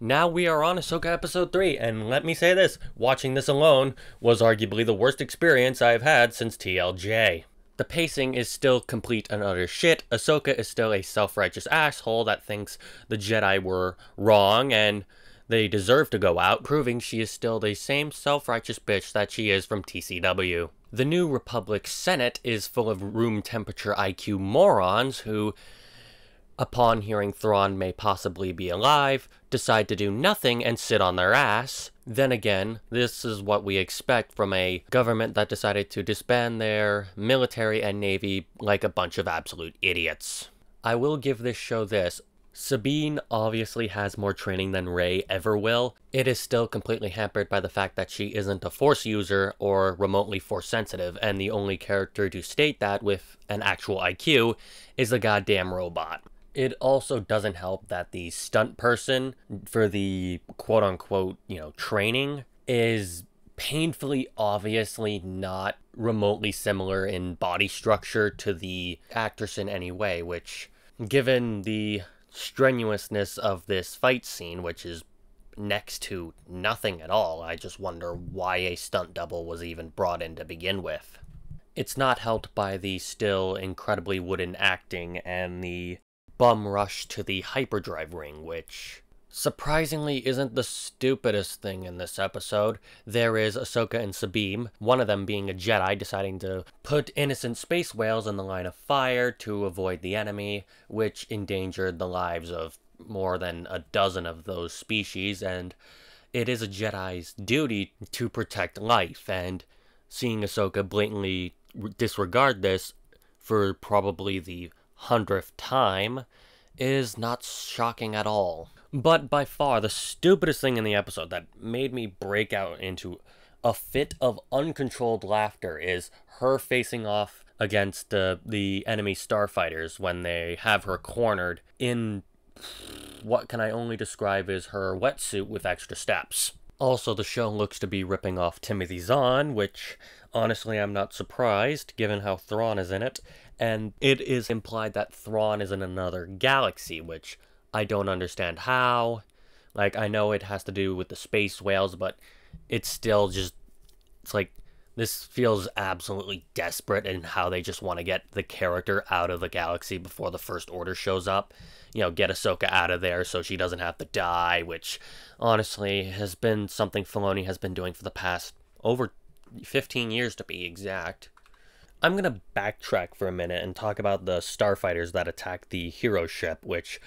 Now we are on Ahsoka Episode 3, and let me say this, watching this alone was arguably the worst experience I've had since TLJ. The pacing is still complete and utter shit. Ahsoka is still a self-righteous asshole that thinks the Jedi were wrong and they deserve to go out, proving she is still the same self-righteous bitch that she is from TCW. The New Republic Senate is full of room temperature IQ morons who, upon hearing Thrawn may possibly be alive, decide to do nothing and sit on their ass. Then again, this is what we expect from a government that decided to disband their military and navy like a bunch of absolute idiots. I will give this show this. Sabine obviously has more training than Rey ever will. It is still completely hampered by the fact that she isn't a Force user or remotely Force sensitive, and the only character to state that with an actual IQ is a goddamn robot. It also doesn't help that the stunt person for the quote-unquote, training is painfully obviously not remotely similar in body structure to the actress in any way, which, given the strenuousness of this fight scene, which is next to nothing at all, I just wonder why a stunt double was even brought in to begin with. It's not helped by the still incredibly wooden acting and the bum rush to the hyperdrive ring, which surprisingly isn't the stupidest thing in this episode. There is Ahsoka and Sabine, one of them being a Jedi, deciding to put innocent space whales in the line of fire to avoid the enemy, which endangered the lives of more than a dozen of those species, and it is a Jedi's duty to protect life, and seeing Ahsoka blatantly disregard this for probably the 100th time is not shocking at all. But by far the stupidest thing in the episode that made me break out into a fit of uncontrolled laughter is her facing off against the enemy starfighters when they have her cornered in what can I only describe as her wetsuit with extra steps. Also, the show looks to be ripping off Timothy Zahn, which honestly I'm not surprised given how Thrawn is in it, and it is implied that Thrawn is in another galaxy, which I don't understand how. Like, I know it has to do with the space whales, but it's still just, it's like, this feels absolutely desperate in how they just want to get the character out of the galaxy before the First Order shows up. Get Ahsoka out of there so she doesn't have to die, which honestly has been something Filoni has been doing for the past over 15 years to be exact. I'm gonna backtrack for a minute and talk about the starfighters that attacked the hero ship, which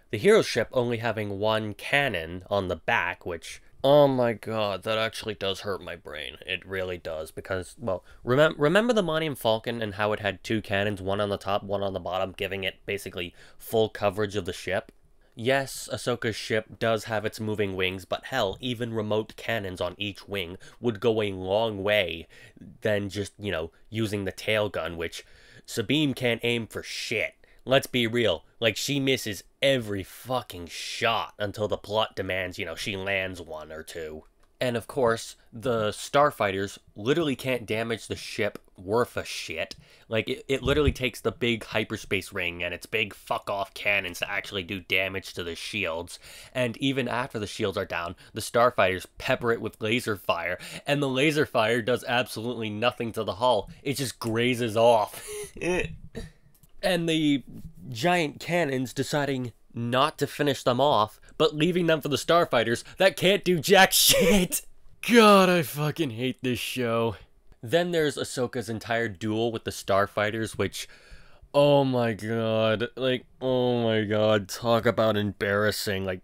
the hero ship only having one cannon on the back, which, oh my god, that actually does hurt my brain. It really does, because, well, remember the Millennium Falcon and how it had two cannons, one on the top, one on the bottom, giving it basically full coverage of the ship? Yes, Ahsoka's ship does have its moving wings, but hell, even remote cannons on each wing would go a long way than just, using the tail gun, which Sabine can't aim for shit. Let's be real, like, she misses every fucking shot until the plot demands, she lands one or two. And of course, the starfighters literally can't damage the ship worth a shit. Like, it literally takes the big hyperspace ring and its big fuck-off cannons to actually do damage to the shields. And even after the shields are down, the starfighters pepper it with laser fire, and the laser fire does absolutely nothing to the hull. It just grazes off. And the giant cannons deciding not to finish them off, but leaving them for the starfighters that can't do jack shit. God, I fucking hate this show. Then there's Ahsoka's entire duel with the starfighters, which, oh my god, talk about embarrassing,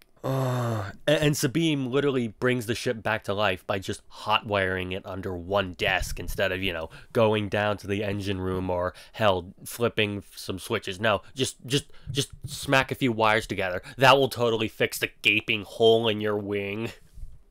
and Sabine literally brings the ship back to life by just hot wiring it under one desk instead of, going down to the engine room or, hell, flipping some switches. No, just smack a few wires together. That will totally fix the gaping hole in your wing.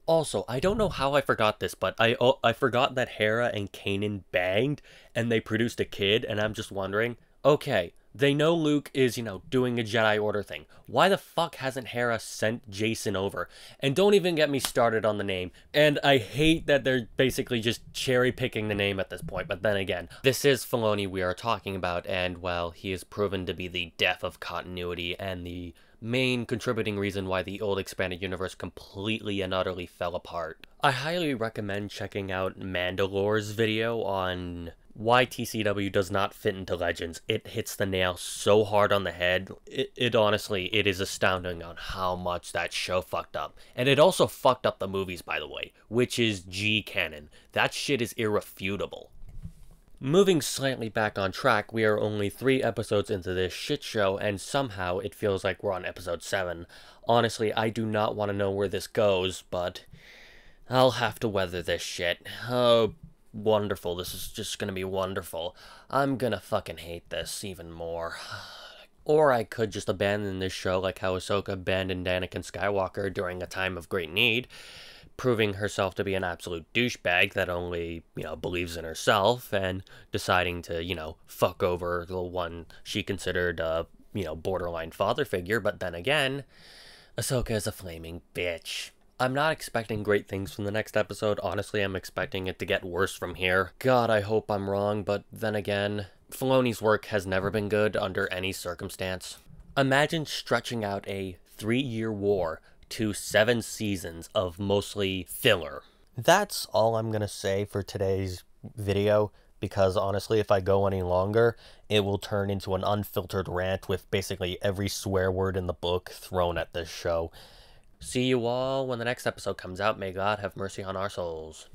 Also, I don't know how I forgot this, but I forgot that Hera and Kanan banged and they produced a kid, and I'm just wondering, okay, they know Luke is, doing a Jedi Order thing. Why the fuck hasn't Hera sent Jason over? And don't even get me started on the name. And I hate that they're basically just cherry-picking the name at this point, but then again, this is Filoni we are talking about, and while he is proven to be the death of continuity and the main contributing reason why the old expanded universe completely and utterly fell apart. I highly recommend checking out Mandalore's video on why TCW does not fit into Legends. It hits the nail so hard on the head. It honestly, it is astounding on how much that show fucked up. And it also fucked up the movies, by the way, which is G canon. That shit is irrefutable. Moving slightly back on track, we are only 3 episodes into this shit show, and somehow it feels like we're on episode 7. Honestly, I do not want to know where this goes, but I'll have to weather this shit. Oh, wonderful. This is just gonna be wonderful. I'm gonna fucking hate this even more. Or I could just abandon this show like how Ahsoka abandoned Anakin Skywalker during a time of great need, proving herself to be an absolute douchebag that only, believes in herself, and deciding to, fuck over the one she considered borderline father figure. But then again, Ahsoka is a flaming bitch. I'm not expecting great things from the next episode. Honestly, I'm expecting it to get worse from here. God, I hope I'm wrong, but then again, Filoni's work has never been good under any circumstance. Imagine stretching out a 3-year war to 7 seasons of mostly filler. That's all I'm gonna say for today's video, because honestly, if I go any longer, it will turn into an unfiltered rant with basically every swear word in the book thrown at this show. See you all when the next episode comes out. May God have mercy on our souls.